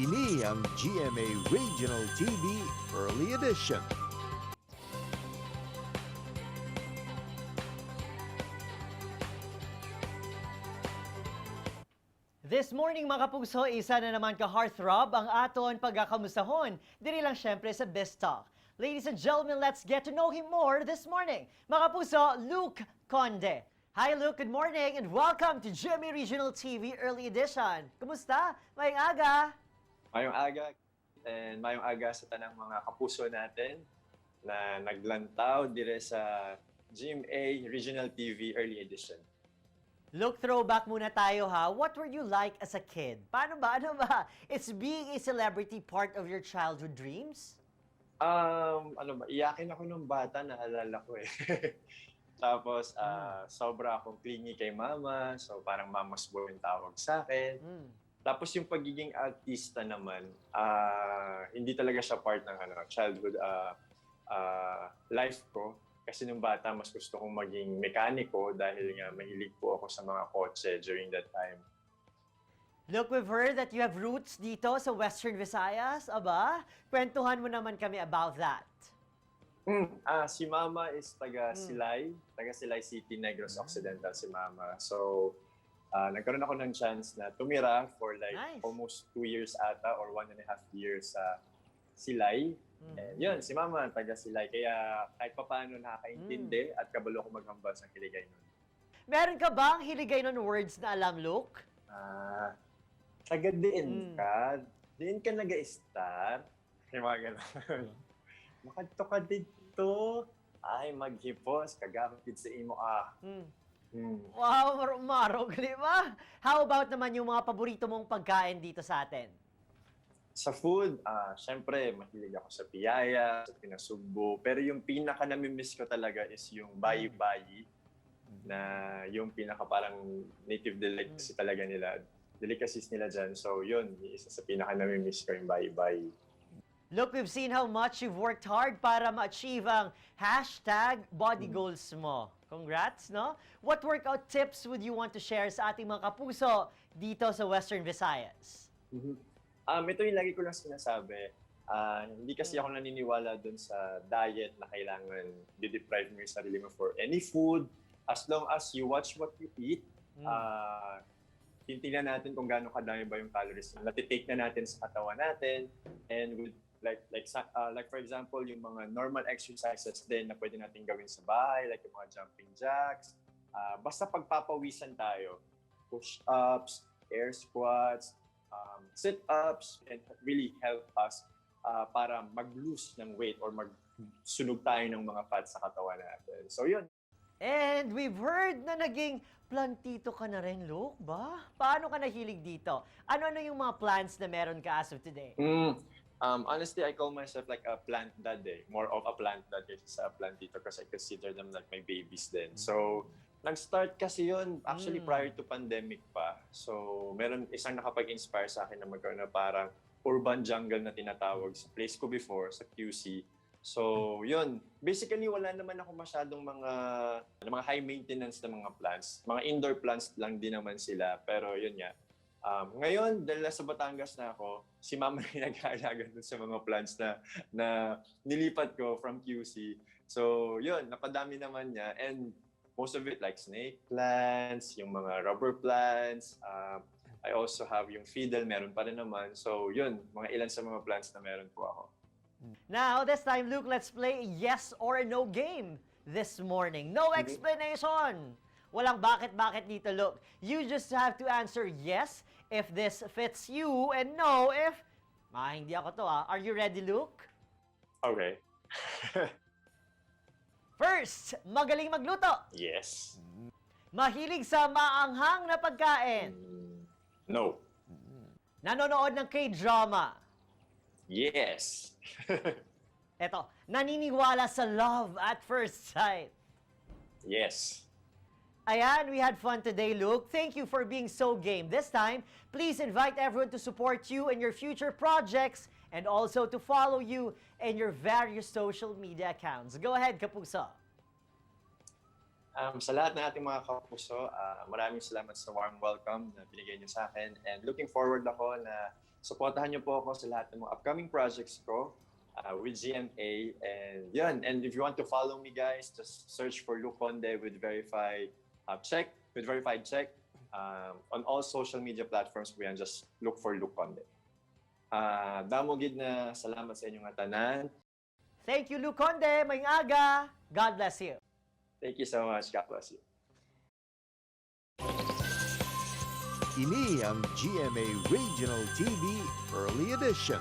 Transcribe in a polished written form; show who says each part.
Speaker 1: Ini ang GMA Regional TV Early Edition.
Speaker 2: This morning mga kapuso, isa na naman ka-heartthrob ang aton pagkakamusahon. Diri lang syempre sa Best Talk. Ladies and gentlemen, let's get to know him more this morning. Mga kapuso, Luke Conde. Hi Luke, good morning and welcome to GMA Regional TV Early Edition. Kumusta? Mayong aga?
Speaker 3: Mayong aga and mayong aga sa tanang mga kapuso natin na naglantaw dire sa GMA Regional TV Early Edition.
Speaker 2: Look, throwback muna tayo ha. What were you like as a kid? Paano ba? Ano ba? Is being a celebrity part of your childhood dreams?
Speaker 3: Iyakin ako nung bata, naalala ko eh. Tapos, sobra akong clingy kay mama. So, parang mama's boy yung tawag sa akin. Tapos, yung pagiging artista naman, hindi talaga siya part ng childhood life ko. Kasi nung bata, mas gusto kong maging mekaniko dahil nga mahilig po ako sa mga kotse during that time.
Speaker 2: Look, we've heard that you have roots dito sa Western Visayas. Aba, kwentuhan mo naman kami about that.
Speaker 3: Si Mama is taga-Silay City, Negros Occidental si Mama. So, nagkaroon ako ng chance na tumira for almost 2 years ata or 1.5 years sa Silay. And yun, si Mama, taga-Silay. Kaya kahit pa paano nakakaintindi at kabalo ko maghambal sa Hiligaynon.
Speaker 2: Meron ka bang Hiligaynon words na alam, Luke?
Speaker 3: Taga-diin ka. Diin ka nag-star. Yung mga gano'n. Makadto ka dito. Ay, maghipos. Kagamit sa imo.
Speaker 2: Wow, marog, di ba? How about naman yung mga paborito mong pagkain dito sa atin?
Speaker 3: Sa food, syempre, mahilig ako sa piyaya, sa pinasugbo. Pero yung pinaka namimiss ko talaga is yung bayi-bayi na yung pinaka parang native delicacy talaga nila. Delicacies nila dyan. So yun, isa sa pinaka namimiss ko yung bayi-bayi.
Speaker 2: Look, we've seen how much you've worked hard para ma-achieve ang #body goals mo. Congrats, no? What workout tips would you want to share sa ating mga kapuso dito sa Western Visayas?
Speaker 3: Ito yung lagi ko lang sinasabi. Hindi kasi ako naniniwala dun sa diet na kailangan de-deprive mo yung sarili mo for any food. As long as you watch what you eat, titingnan natin kung gaano kadami ba yung calories na natitake na natin sa katawan natin. And with like for example, yung mga normal exercises din na pwede natin gawin sa bahay, like yung mga jumping jacks. Basta pagpapawisan tayo, push-ups, air squats, sit-ups can really help us para mag-lose ng weight or magsunog tayo ng mga fats sa katawan natin. So yun.
Speaker 2: And we've heard na naging plantito ka na rin, Luke, ba? Paano ka nahilig dito? Ano-ano yung mga plants na meron ka as of today?
Speaker 3: Honestly, I call myself like a plant dad eh. More of a plant dad kaysa sa plantito kasi I consider them like my babies din. So, nag-start kasi yun actually prior to pandemic pa. So, meron isang nakapag-inspire sa akin na magkaroon na parang urban jungle na tinatawag sa place ko before, sa QC. So, yun. Basically, wala naman ako masyadong mga high maintenance na mga plants. Mga indoor plants lang din naman sila. Pero yun nga. Ngayon, dahil nasa Batangas na ako, si Mama na nag-aalaga dun sa mga plants na nilipat ko from QC. So, yun. Napadami naman niya. And most of it like snake plants, yung mga rubber plants. I also have yung fiddle, meron pa rin naman. So yun, mga ilan sa mga plants na meron po ako.
Speaker 2: Now, this time, Luke, let's play a yes or a no game this morning. No explanation! Walang bakit-bakit dito, Luke. You just have to answer yes if this fits you and no if, hindi ako to Are you ready, Luke?
Speaker 3: Okay.
Speaker 2: First, magaling magluto.
Speaker 3: Yes.
Speaker 2: Mahilig sa maanghang na pagkain.
Speaker 3: No.
Speaker 2: Nanonood ng K-drama.
Speaker 3: Yes.
Speaker 2: Eto, naniniwala sa love at first sight.
Speaker 3: Yes.
Speaker 2: Ayan, we had fun today, Luke. Thank you for being so game. This time, please invite everyone to support you in your future projects and also to follow you in your various social media accounts. Go ahead, Kapuso.
Speaker 3: Sa lahat ng ating mga kapuso, maraming salamat sa warm welcome na binigay niyo sa akin. And looking forward ako na supportahan niyo po ako sa lahat ng mga upcoming projects ko with GMA. And yun, and if you want to follow me guys, just search for Luke Conde with verified check. On all social media platforms po yan, just look for Luke Conde. Damo gid na salamat sa inyong tanan.
Speaker 2: Thank you, Luke Conde. Mayong aga. God bless you.
Speaker 3: Thank you so much. God bless you.
Speaker 1: Ini ang GMA Regional TV Early Edition.